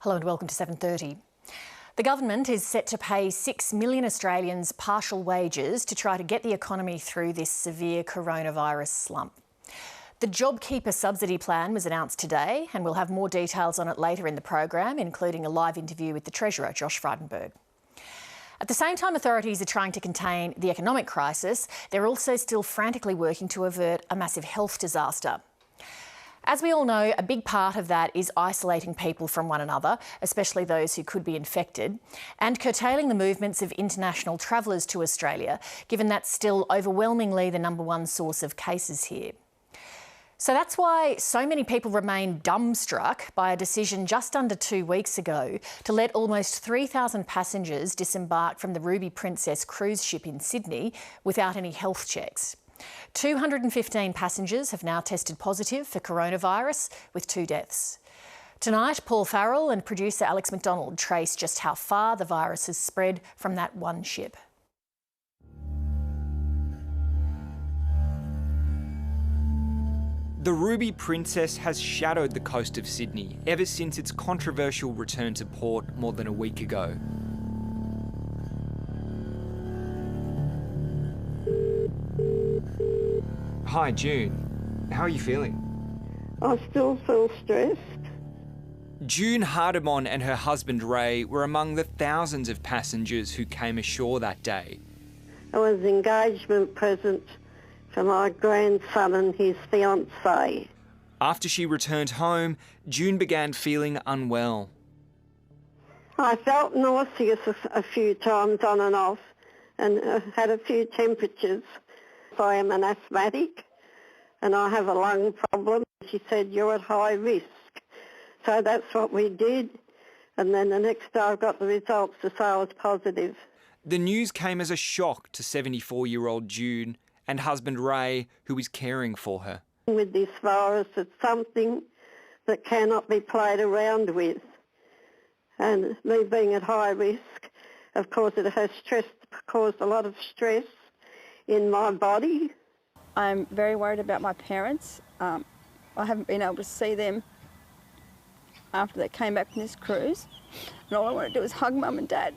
Hello and welcome to 7:30. The government is set to pay 6 million Australians partial wages to try to get the economy through this severe coronavirus slump. The JobKeeper subsidy plan was announced today, and we'll have more details on it later in the program, including a live interview with the Treasurer, Josh Frydenberg. At the same time authorities are trying to contain the economic crisis, they're also still frantically working to avert a massive health disaster. As we all know, a big part of that is isolating people from one another, especially those who could be infected, and curtailing the movements of international travellers to Australia, given that's still overwhelmingly the #1 source of cases here. So that's why so many people remain dumbstruck by a decision just under 2 weeks ago to let almost 3,000 passengers disembark from the Ruby Princess cruise ship in Sydney without any health checks. 215 passengers have now tested positive for coronavirus, with 2 deaths. Tonight, Paul Farrell and producer Alex McDonald trace just how far the virus has spread from that one ship. The Ruby Princess has shadowed the coast of Sydney ever since its controversial return to port more than a week ago. Hi, June. How are you feeling? I still feel stressed. June Hardimon and her husband Ray were among the thousands of passengers who came ashore that day. It was an engagement present for my grandson and his fiancée. After she returned home, June began feeling unwell. I felt nauseous a few times on and off and had a few temperatures. I am an asthmatic and I have a lung problem. She said, you're at high risk. So that's what we did. And then the next day I got the results to say I was positive. The news came as a shock to 74-year-old June and husband Ray, who is caring for her. With this virus, it's something that cannot be played around with. And me being at high risk, of course it has caused a lot of stress in my body. I'm very worried about my parents. I haven't been able to see them after they came back from this cruise. And all I want to do is hug Mum and Dad.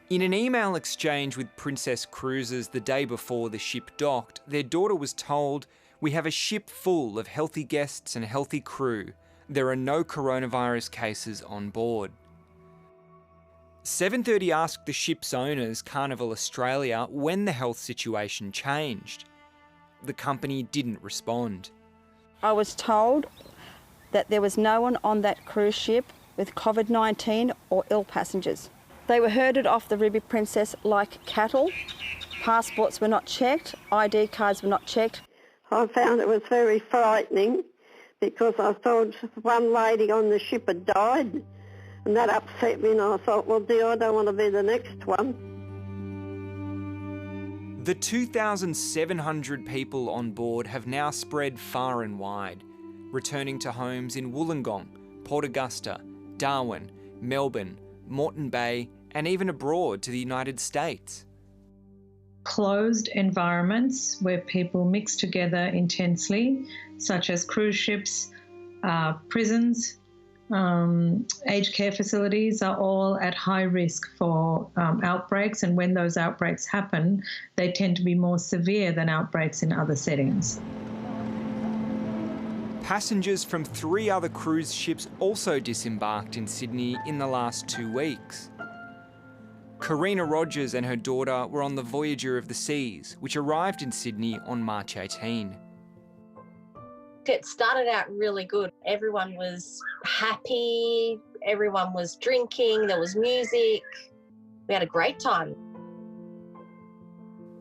In an email exchange with Princess Cruises the day before the ship docked, their daughter was told, "We have a ship full of healthy guests and healthy crew. There are no coronavirus cases on board." 7:30 asked the ship's owners, Carnival Australia, when the health situation changed. The company didn't respond. I was told that there was no one on that cruise ship with COVID-19 or ill passengers. They were herded off the Ruby Princess like cattle. Passports were not checked, ID cards were not checked. I found it was very frightening because I thought one lady on the ship had died. And that upset me, and I thought, well, dear, I don't want to be the next one. The 2,700 people on board have now spread far and wide, returning to homes in Wollongong, Port Augusta, Darwin, Melbourne, Moreton Bay, and even abroad to the United States. Closed environments where people mix together intensely, such as cruise ships, prisons, aged care facilities are all at high risk for outbreaks, and when those outbreaks happen, they tend to be more severe than outbreaks in other settings. Passengers from 3 other cruise ships also disembarked in Sydney in the last 2 weeks. Karina Rogers and her daughter were on the Voyager of the Seas, which arrived in Sydney on March 18. It started out really good. Everyone was happy, everyone was drinking, there was music. We had a great time.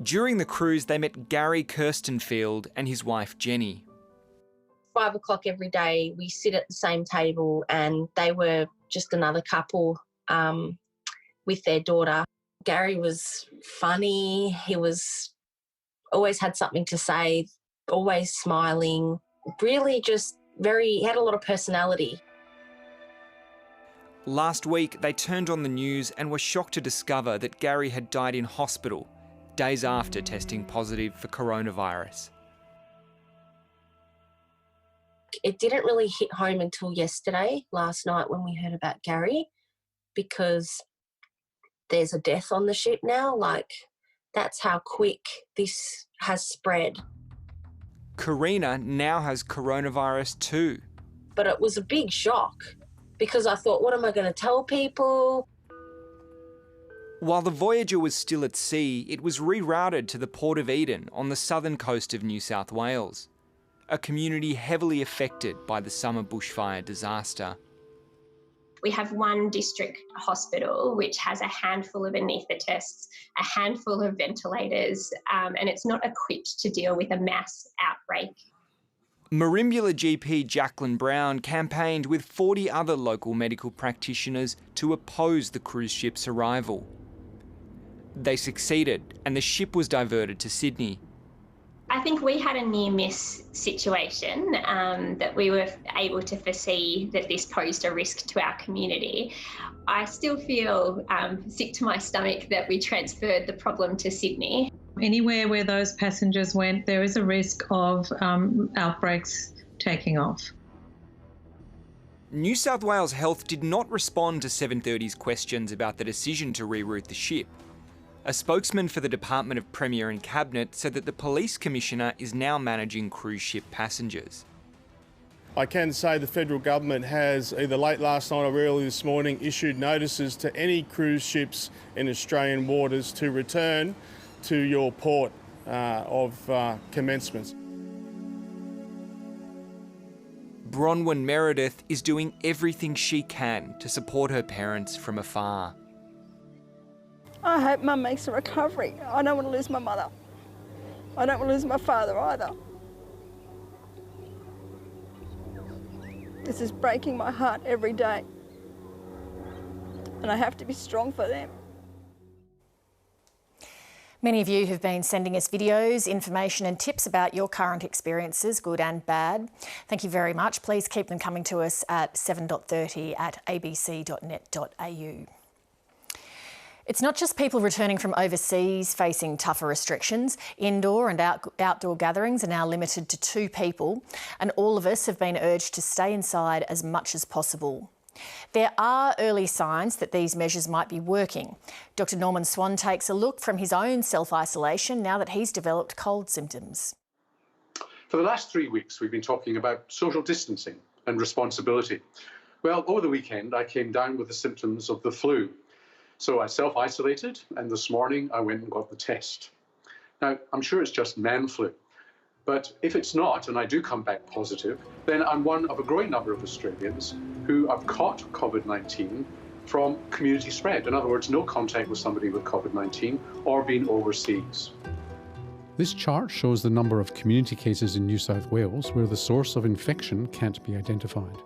During the cruise, they met Gary Kirstenfield and his wife Jenny. 5 o'clock every day, we sit at the same table, and they were just another couple with their daughter. Gary was funny. He was always had something to say, always smiling. Really just he had a lot of personality. Last week, they turned on the news and were shocked to discover that Gary had died in hospital days after testing positive for coronavirus. it didn't really hit home until last night when we heard about Gary, because there's a death on the ship now. Like, that's how quick this has spread. Karina now has coronavirus too. But it was a big shock because I thought, what am I going to tell people? While the Voyager was still at sea, it was rerouted to the Port of Eden on the southern coast of New South Wales, a community heavily affected by the summer bushfire disaster. We have one district hospital which has a handful of anaesthetists, a handful of ventilators, and it's not equipped to deal with a mass outbreak. Merimbula GP Jacqueline Brown campaigned with 40 other local medical practitioners to oppose the cruise ship's arrival. They succeeded, and the ship was diverted to Sydney. I think we had a near-miss situation that we were able to foresee that this posed a risk to our community. I still feel sick to my stomach that we transferred the problem to Sydney. Anywhere where those passengers went, there is a risk of outbreaks taking off. New South Wales Health did not respond to 730's questions about the decision to reroute the ship. A spokesman for the Department of Premier and Cabinet said that the Police Commissioner is now managing cruise ship passengers. I can say the federal government has, either late last night or early this morning, issued notices to any cruise ships in Australian waters to return to your port of commencement. Bronwyn Meredith is doing everything she can to support her parents from afar. I hope Mum makes a recovery. I don't want to lose my mother. I don't want to lose my father either. This is breaking my heart every day. And I have to be strong for them. Many of you have been sending us videos, information and tips about your current experiences, good and bad. Thank you very much. Please keep them coming to us at 7.30@abc.net.au. It's not just people returning from overseas facing tougher restrictions. Indoor and outdoor gatherings are now limited to 2 people, and all of us have been urged to stay inside as much as possible. There are early signs that these measures might be working. Dr. Norman Swan takes a look from his own self-isolation now that he's developed cold symptoms. For the last 3 weeks, we've been talking about social distancing and responsibility. Well, over the weekend, I came down with the symptoms of the flu. So I self-isolated, and this morning I went and got the test. Now, I'm sure it's just man flu, but if it's not, and I do come back positive, then I'm one of a growing number of Australians who have caught COVID-19 from community spread. In other words, no contact with somebody with COVID-19 or being overseas. This chart shows the number of community cases in New South Wales where the source of infection can't be identified.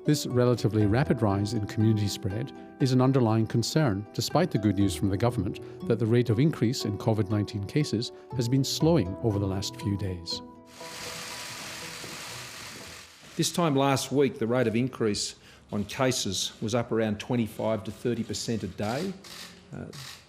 This relatively rapid rise in community spread is an underlying concern, despite the good news from the government that the rate of increase in COVID-19 cases has been slowing over the last few days. This time last week, the rate of increase on cases was up around 25 to 30% a day.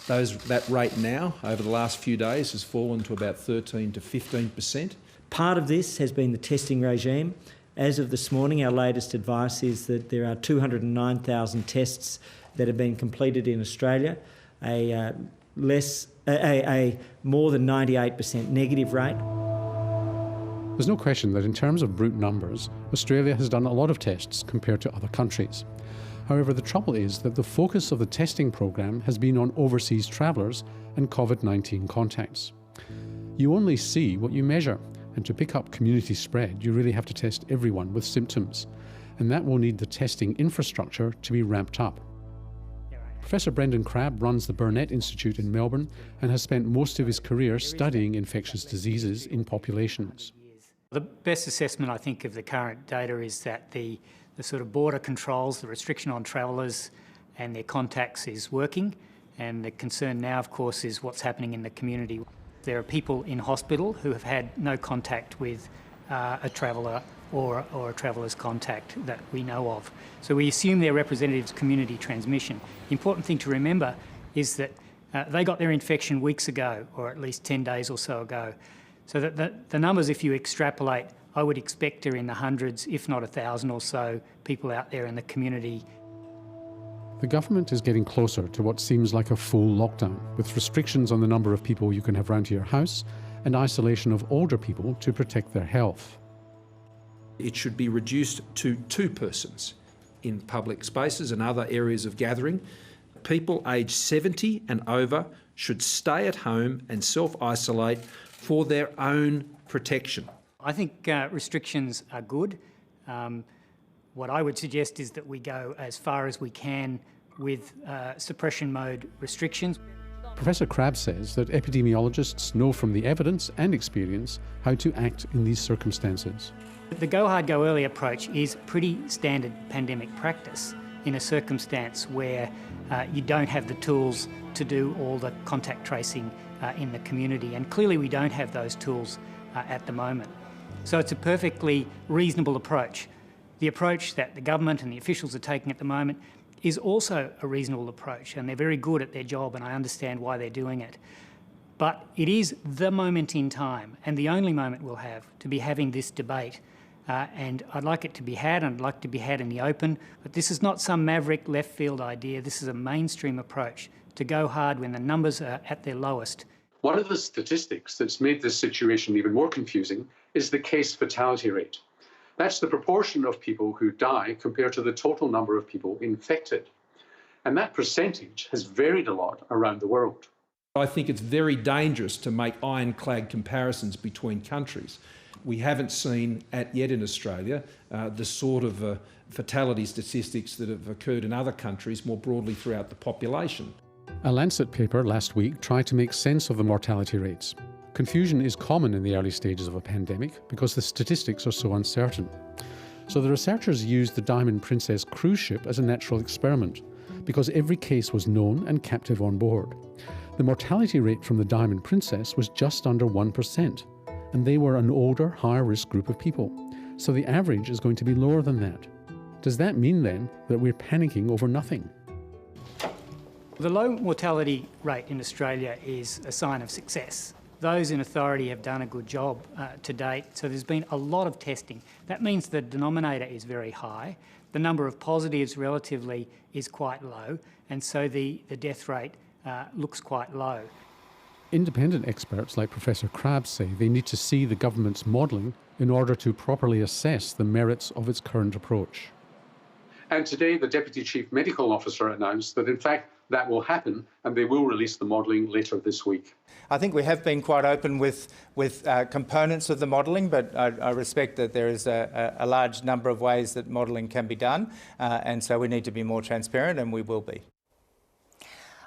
That rate now, over the last few days, has fallen to about 13 to 15%. Part of this has been the testing regime. As of this morning, our latest advice is that there are 209,000 tests that have been completed in Australia, a more than 98% negative rate. There's no question that in terms of brute numbers, Australia has done a lot of tests compared to other countries. However, the trouble is that the focus of the testing program has been on overseas travellers and COVID-19 contacts. You only see what you measure, and to pick up community spread, you really have to test everyone with symptoms, and that will need the testing infrastructure to be ramped up. Professor Brendan Crabb runs the Burnett Institute in Melbourne and has spent most of his career studying infectious diseases in populations. The best assessment, I think, of the current data is that the sort of border controls, the restriction on travellers and their contacts is working, and the concern now, of course, is what's happening in the community. There are people in hospital who have had no contact with a traveller or a traveller's contact that we know of. So we assume they're representative of community transmission. The important thing to remember is that they got their infection weeks ago, or at least 10 days or so ago. So that the numbers, if you extrapolate I would expect are in the hundreds, if not 1,000 or so, people out there in the community. The government is getting closer to what seems like a full lockdown, with restrictions on the number of people you can have round to your house and isolation of older people to protect their health. It should be reduced to 2 persons in public spaces and other areas of gathering. People aged 70 and over should stay at home and self-isolate for their own protection. I think restrictions are good. What I would suggest is that we go as far as we can with suppression mode restrictions. Professor Crabb says that epidemiologists know from the evidence and experience how to act in these circumstances. The go hard, go early approach is pretty standard pandemic practice in a circumstance where you don't have the tools to do all the contact tracing in the community, and clearly we don't have those tools at the moment. So it's a perfectly reasonable approach. The approach that the government and the officials are taking at the moment is also a reasonable approach, and they're very good at their job, and I understand why they're doing it. But it is the moment in time, and the only moment we'll have to be having this debate. And I'd like it to be had, and I'd like it to be had in the open, but this is not some maverick left field idea. This is a mainstream approach to go hard when the numbers are at their lowest. One of the statistics that's made this situation even more confusing is the case fatality rate. That's the proportion of people who die compared to the total number of people infected. And that percentage has varied a lot around the world. I think it's very dangerous to make ironclad comparisons between countries. We haven't seen yet in Australia the sort of fatality statistics that have occurred in other countries more broadly throughout the population. A Lancet paper last week tried to make sense of the mortality rates. Confusion is common in the early stages of a pandemic because the statistics are so uncertain. So the researchers used the Diamond Princess cruise ship as a natural experiment because every case was known and captive on board. The mortality rate from the Diamond Princess was just under 1%, and they were an older, higher risk group of people. So the average is going to be lower than that. Does that mean then that we're panicking over nothing? The low mortality rate in Australia is a sign of success. Those in authority have done a good job to date, so there's been a lot of testing. That means the denominator is very high, the number of positives relatively is quite low, and so the death rate looks quite low. Independent experts like Professor Crabb say they need to see the government's modelling in order to properly assess the merits of its current approach. And today, the Deputy Chief Medical Officer announced that, in fact, that will happen, and they will release the modelling later this week. I think we have been quite open with components of the modelling, but I respect that there is a large number of ways that modelling can be done, and so we need to be more transparent, and we will be.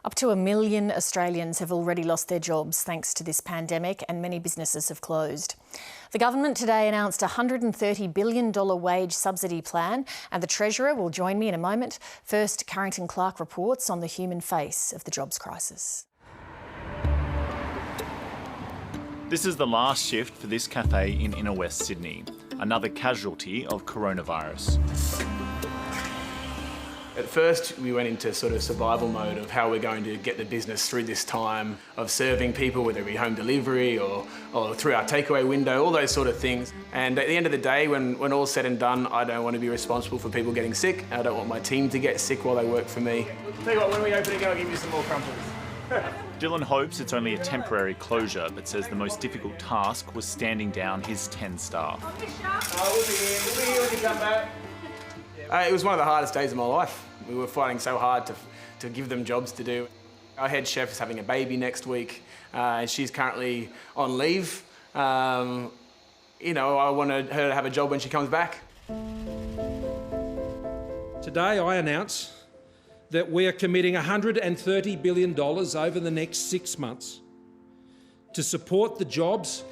Up to 1 million Australians have already lost their jobs thanks to this pandemic, and many businesses have closed. The government today announced a $130 billion wage subsidy plan, and the Treasurer will join me in a moment. First, Carrington Clark reports on the human face of the jobs crisis. This is the last shift for this cafe in inner West Sydney, another casualty of coronavirus. At first, we went into sort of survival mode of how we're going to get the business through this time of serving people, whether it be home delivery or through our takeaway window, all those sort of things. And at the end of the day, when all's said and done, I don't want to be responsible for people getting sick. I don't want my team to get sick while they work for me. Tell you what, when we open again, I'll give you some more crumpets. Dylan hopes it's only a temporary closure, but says the most difficult task was standing down his 10 staff. We'll be here when you come back. It was one of the hardest days of my life. We were fighting so hard to give them jobs to do. Our head chef is having a baby next week, and she's currently on leave. I wanted her to have a job when she comes back. Today I announce that we are committing $130 billion over the next 6 months to support the jobs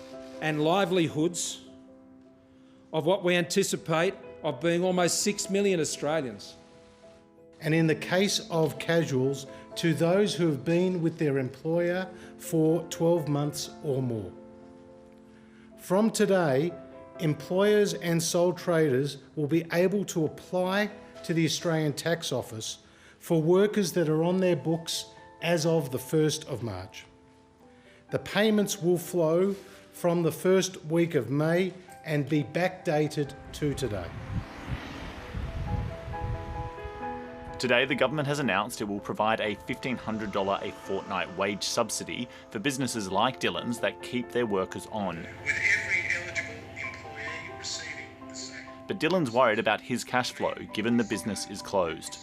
and livelihoods of what we anticipate of being almost 6 million Australians. And in the case of casuals, to those who have been with their employer for 12 months or more. From today, employers and sole traders will be able to apply to the Australian Tax Office for workers that are on their books as of the 1st of March. The payments will flow from the first week of May and be backdated to today. Today, the government has announced it will provide a $1,500 a fortnight wage subsidy for businesses like Dillon's that keep their workers on. With every eligible employee receiving the same. But Dillon's worried about his cash flow, given the business is closed.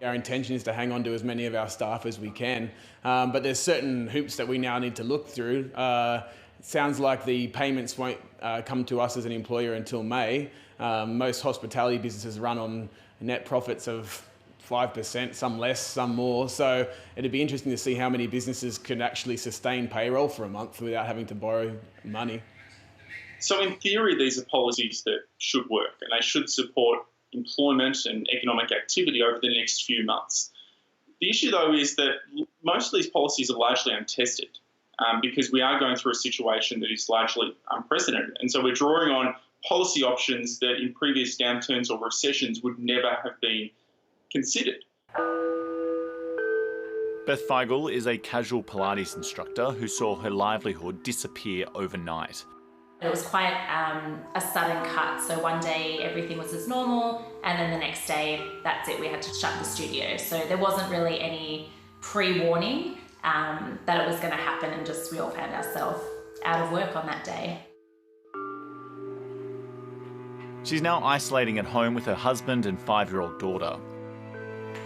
Our intention is to hang on to as many of our staff as we can, but there's certain hoops that we now need to look through. It sounds like the payments won't come to us as an employer until May. Most hospitality businesses run on net profits of 5%, some less, some more. So it'd be interesting to see how many businesses can actually sustain payroll for a month without having to borrow money. So in theory, these are policies that should work and they should support employment and economic activity over the next few months. The issue, though, is that most of these policies are largely untested because we are going through a situation that is largely unprecedented. And so we're drawing on policy options that in previous downturns or recessions would never have been considered. Beth Feigl is a casual Pilates instructor who saw her livelihood disappear overnight. It was quite a sudden cut. So one day everything was as normal, and then the next day, that's it, we had to shut the studio. So there wasn't really any pre-warning that it was going to happen, and just we all found ourselves out of work on that day. She's now isolating at home with her husband and 5-year-old daughter.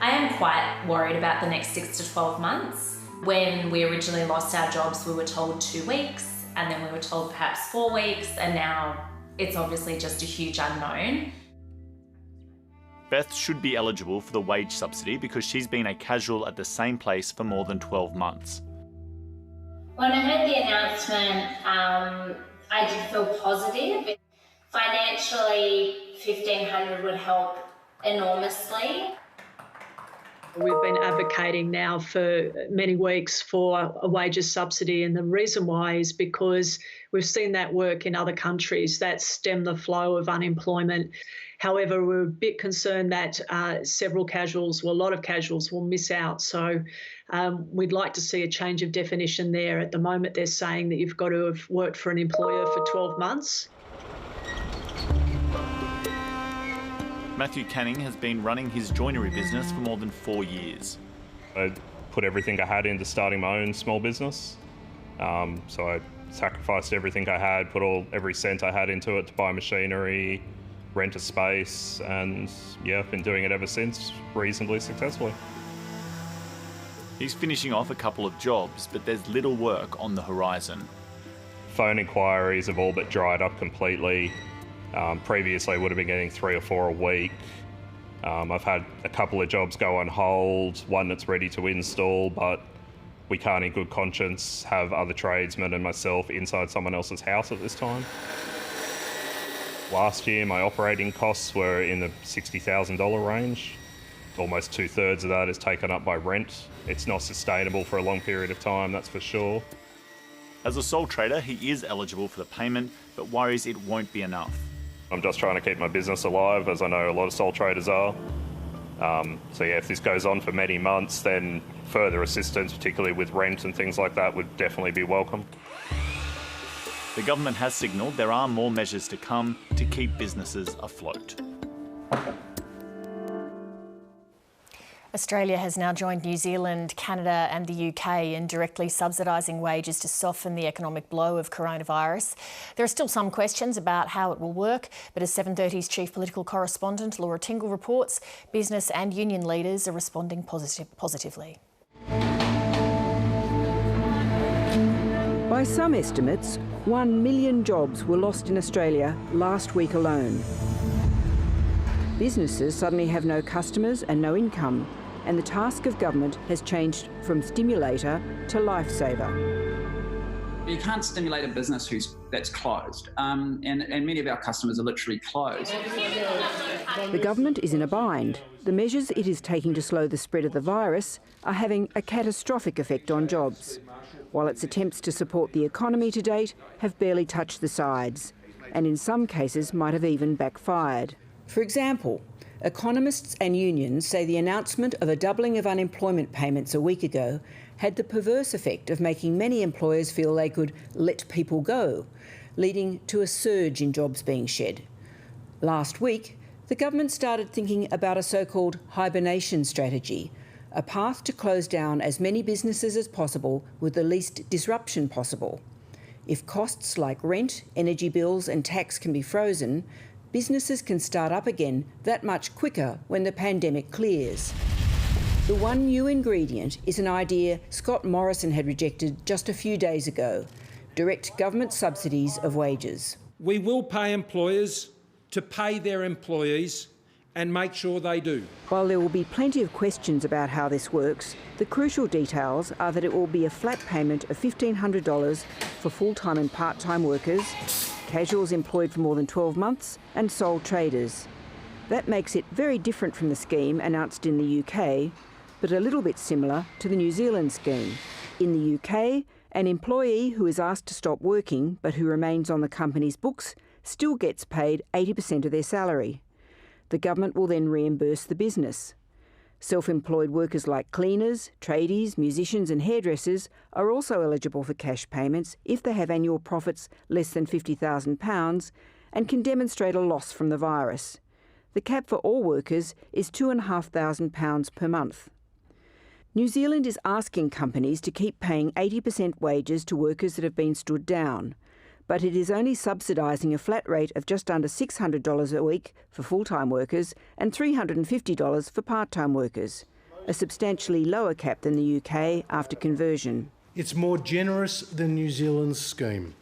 I am quite worried about the next 6 to 12 months. When we originally lost our jobs, we were told 2 weeks, and then we were told perhaps 4 weeks, and now it's obviously just a huge unknown. Beth should be eligible for the wage subsidy because she's been a casual at the same place for more than 12 months. When I heard the announcement, I did feel positive. Financially, $1,500 would help enormously. We've been advocating now for many weeks for a wages subsidy, and the reason why is because we've seen that work in other countries that stem the flow of unemployment. However, we're a bit concerned that a lot of casuals will miss out. So we'd like to see a change of definition there. At the moment, they're saying that you've got to have worked for an employer for 12 months. Matthew Canning has been running his joinery business for more than 4 years. I put everything I had into starting my own small business. So I sacrificed everything I had, put every cent I had into it to buy machinery, rent a space, and yeah, I've been doing it ever since, reasonably successfully. He's finishing off a couple of jobs, but there's little work on the horizon. Phone inquiries have all but dried up completely. Previously, I would have been getting 3 or 4 a week. I've had a couple of jobs go on hold, one that's ready to install, but we can't in good conscience have other tradesmen and myself inside someone else's house at this time. Last year, my operating costs were in the $60,000 range. Almost 2/3 of that is taken up by rent. It's not sustainable for a long period of time, that's for sure. As a sole trader, he is eligible for the payment, but worries it won't be enough. I'm just trying to keep my business alive, as I know a lot of sole traders are. So yeah, if this goes on for many months, then further assistance, particularly with rent and things like that, would definitely be welcome. The government has signalled there are more measures to come to keep businesses afloat. Australia has now joined New Zealand, Canada and the UK in directly subsidising wages to soften the economic blow of coronavirus. There are still some questions about how it will work, but as 7:30's chief political correspondent Laura Tingle reports, business and union leaders are responding positively. By some estimates, 1 million jobs were lost in Australia last week alone. Businesses suddenly have no customers and no income, and the task of government has changed from stimulator to lifesaver. You can't stimulate a business that's closed, and many of our customers are literally closed. The government is in a bind. The measures it is taking to slow the spread of the virus are having a catastrophic effect on jobs, while its attempts to support the economy to date have barely touched the sides, and in some cases might have even backfired. For example, economists and unions say the announcement of a doubling of unemployment payments a week ago had the perverse effect of making many employers feel they could let people go, leading to a surge in jobs being shed. Last week, the government started thinking about a so-called hibernation strategy, a path to close down as many businesses as possible with the least disruption possible. If costs like rent, energy bills and tax can be frozen, businesses can start up again that much quicker when the pandemic clears. The one new ingredient is an idea Scott Morrison had rejected just a few days ago: direct government subsidies of wages. We will pay employers to pay their employees and make sure they do. While there will be plenty of questions about how this works, the crucial details are that it will be a flat payment of $1,500 for full-time and part-time workers, casuals employed for more than 12 months and sole traders. That makes it very different from the scheme announced in the UK, but a little bit similar to the New Zealand scheme. In the UK, an employee who is asked to stop working but who remains on the company's books still gets paid 80% of their salary. The government will then reimburse the business. Self-employed workers like cleaners, tradies, musicians and hairdressers are also eligible for cash payments if they have annual profits less than £50,000 and can demonstrate a loss from the virus. The cap for all workers is £2,500 per month. New Zealand is asking companies to keep paying 80% wages to workers that have been stood down, but it is only subsidising a flat rate of just under $600 a week for full-time workers and $350 for part-time workers, a substantially lower cap than the UK after conversion. It's more generous than New Zealand's scheme.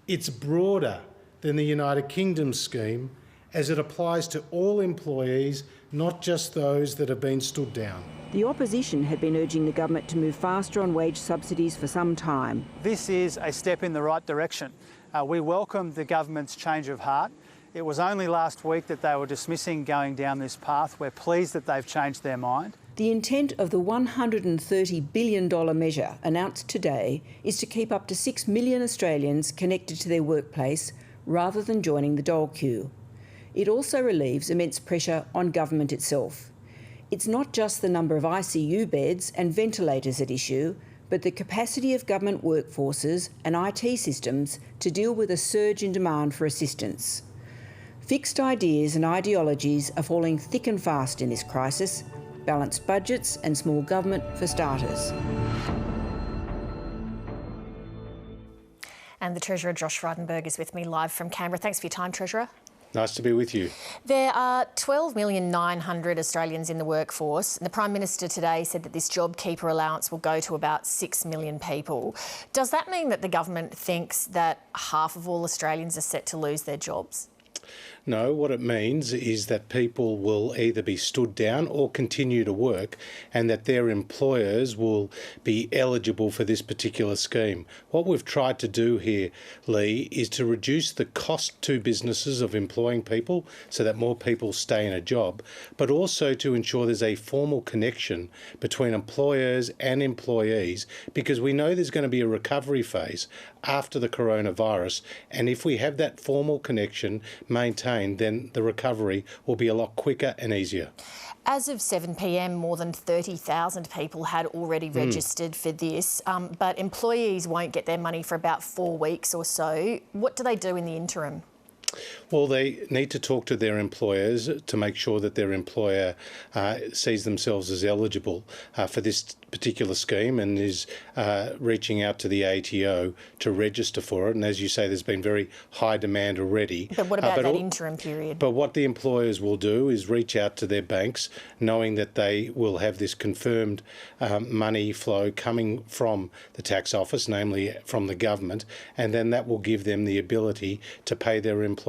It's broader than the United Kingdom's scheme, as it applies to all employees, not just those that have been stood down. The opposition had been urging the government to move faster on wage subsidies for some time. This is a step in the right direction. We welcome the government's change of heart. It was only last week that they were dismissing going down this path. We're pleased that they've changed their mind. The intent of the $130 billion measure announced today is to keep up to 6 million Australians connected to their workplace rather than joining the dole queue. It also relieves immense pressure on government itself. It's not just the number of ICU beds and ventilators at issue, but the capacity of government workforces and IT systems to deal with a surge in demand for assistance. Fixed ideas and ideologies are falling thick and fast in this crisis. Balanced budgets and small government for starters. And the Treasurer, Josh Frydenberg, is with me live from Canberra. Thanks for your time, Treasurer. Nice to be with you. There are 12,900,000 Australians in the workforce, and the Prime Minister today said that this JobKeeper allowance will go to about 6 million people. Does that mean that the government thinks that half of all Australians are set to lose their jobs? No, what it means is that people will either be stood down or continue to work, and that their employers will be eligible for this particular scheme. What we've tried to do here, Leigh, is to reduce the cost to businesses of employing people so that more people stay in a job, but also to ensure there's a formal connection between employers and employees, because we know there's going to be a recovery phase after the coronavirus, and if we have that formal connection maintained, then the recovery will be a lot quicker and easier. As of 7 p.m, more than 30,000 people had already registered for this, but employees won't get their money for about 4 weeks or so. What do they do in the interim? Well, they need to talk to their employers to make sure that their employer sees themselves as eligible for this particular scheme and is reaching out to the ATO to register for it. And as you say, there's been very high demand already. But what about that interim period? But what the employers will do is reach out to their banks, knowing that they will have this confirmed money flow coming from the tax office, namely from the government, and then that will give them the ability to pay their employees.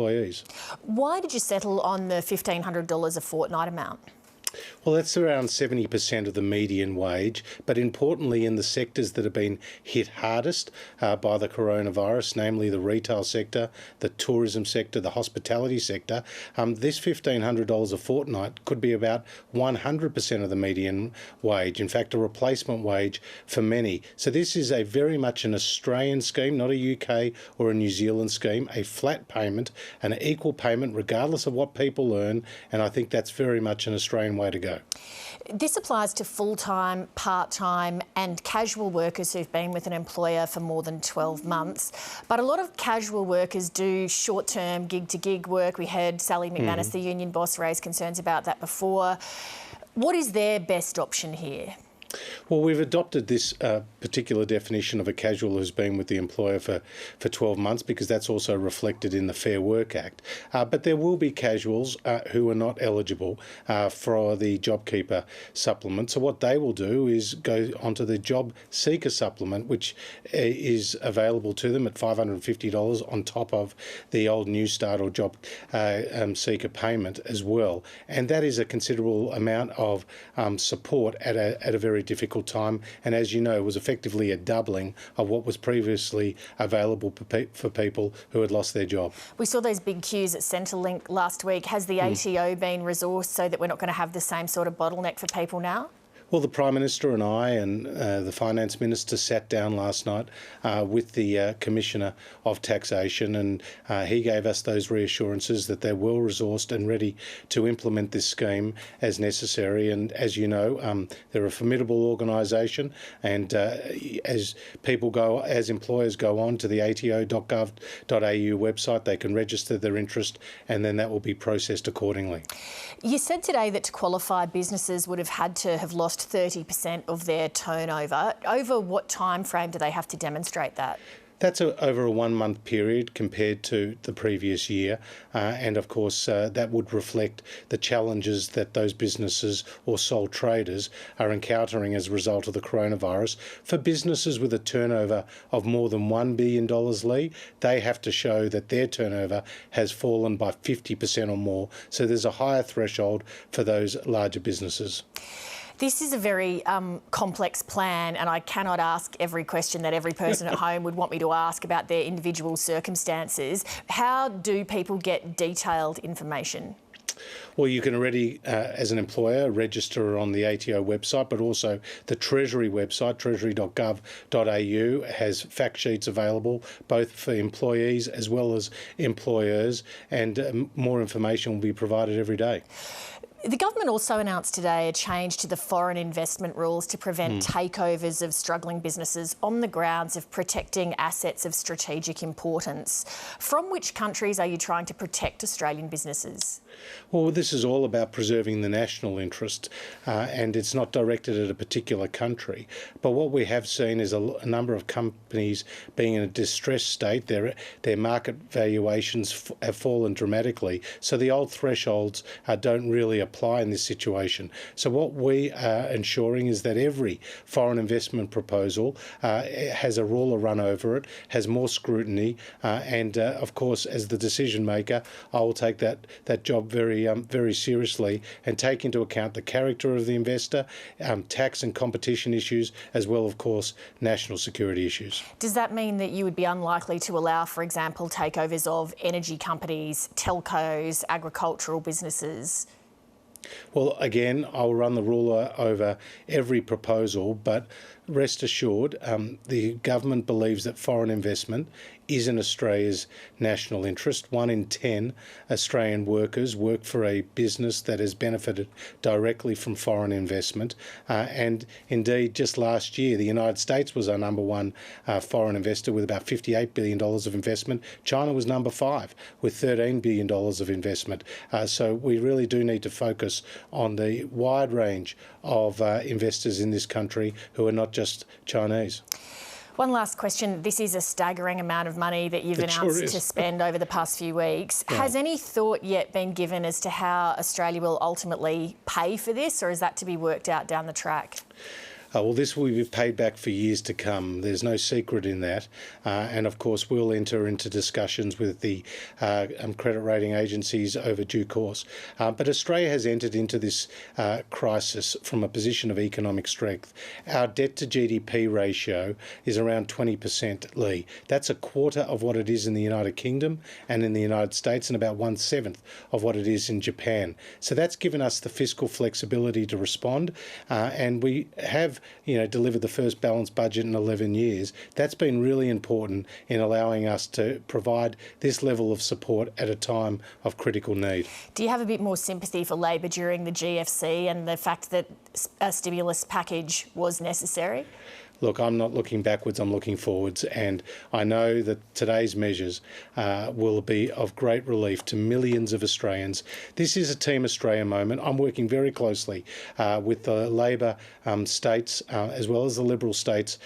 Why did you settle on the $1,500 a fortnight amount? Well, that's around 70% of the median wage, but importantly in the sectors that have been hit hardest by the coronavirus, namely the retail sector, the tourism sector, the hospitality sector, this $1,500 a fortnight could be about 100% of the median wage, in fact a replacement wage for many. So this is a very much an Australian scheme, not a UK or a New Zealand scheme, a flat payment, an equal payment regardless of what people earn, and I think that's very much an Australian way way to go. This applies to full-time, part-time and casual workers who've been with an employer for more than 12 months. But a lot of casual workers do short-term gig-to-gig work. We heard Sally McManus, the union boss, raise concerns about that before. What is their best option here? Well, we've adopted this particular definition of a casual who's been with the employer for 12 months because that's also reflected in the Fair Work Act. But there will be casuals who are not eligible for the JobKeeper supplement. So what they will do is go onto the Job Seeker supplement, which is available to them at $550 on top of the old New Start or Job Seeker payment as well. And that is a considerable amount of support at a very difficult time, and as you know, was effectively a doubling of what was previously available for people who had lost their job. We saw those big queues at Centrelink last week. Has the ATO been resourced so that we're not going to have the same sort of bottleneck for people now? Well, the Prime Minister and I and the Finance Minister sat down last night with the Commissioner of Taxation, and he gave us those reassurances that they're well resourced and ready to implement this scheme as necessary. And as you know, they're a formidable organisation, and as employers go on to the ato.gov.au website, they can register their interest, and then that will be processed accordingly. You said today that to qualify, businesses would have had to have lost 30% of their turnover. Over what time frame do they have to demonstrate that? That's over a 1 month period compared to the previous year. And of course, that would reflect the challenges that those businesses or sole traders are encountering as a result of the coronavirus. For businesses with a turnover of more than $1 billion, Leigh, they have to show that their turnover has fallen by 50% or more. So there's a higher threshold for those larger businesses. This is a very complex plan, and I cannot ask every question that every person at home would want me to ask about their individual circumstances. How do people get detailed information? Well, you can already, as an employer, register on the ATO website, but also the Treasury website, treasury.gov.au, has fact sheets available both for employees as well as employers, and more information will be provided every day. The government also announced today a change to the foreign investment rules to prevent takeovers of struggling businesses on the grounds of protecting assets of strategic importance. From which countries are you trying to protect Australian businesses? Well, this is all about preserving the national interest, and it's not directed at a particular country. But what we have seen is a number of companies being in a distressed state. Their market valuations have fallen dramatically, so the old thresholds don't really apply in this situation. So what we are ensuring is that every foreign investment proposal has a ruler run over it, has more scrutiny, and of course, as the decision maker, I will take that job very seriously and take into account the character of the investor, tax and competition issues, as well, of course, national security issues. Does that mean that you would be unlikely to allow, for example, takeovers of energy companies, telcos, agricultural businesses? Well, again, I'll run the ruler over every proposal, but rest assured, the government believes that foreign investment is in Australia's national interest. 1 in 10 Australian workers work for a business that has benefited directly from foreign investment. And indeed, just last year, the United States was our number one foreign investor with about $58 billion of investment. China was number 5 with $13 billion of investment. So we really do need to focus on the wide range of investors in this country who are not just Chinese. One last question. This is a staggering amount of money that you've announced to spend over the past few weeks. Yeah. Has any thought yet been given as to how Australia will ultimately pay for this, or is that to be worked out down the track? Well, this will be paid back for years to come. There's no secret in that. And of course, we'll enter into discussions with the credit rating agencies over due course. But Australia has entered into this crisis from a position of economic strength. Our debt to GDP ratio is around 20%, Leigh. That's a quarter of what it is in the United Kingdom and in the United States, and about 1/7 of what it is in Japan. So that's given us the fiscal flexibility to respond. And we have delivered the first balanced budget in 11 years. That's been really important in allowing us to provide this level of support at a time of critical need. Do you have a bit more sympathy for Labor during the GFC and the fact that a stimulus package was necessary? Look, I'm not looking backwards, I'm looking forwards, and I know that today's measures will be of great relief to millions of Australians. This is a Team Australia moment. I'm working very closely with the Labor states as well as the Liberal states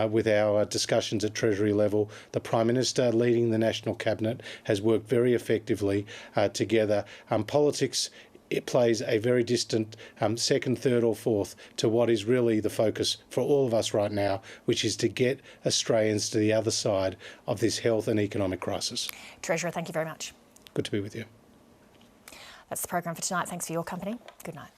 with our discussions at Treasury level. The Prime Minister leading the National Cabinet has worked very effectively together. Politics, it plays a very distant second, third or fourth to what is really the focus for all of us right now, which is to get Australians to the other side of this health and economic crisis. Treasurer, thank you very much. Good to be with you. That's the program for tonight. Thanks for your company. Good night.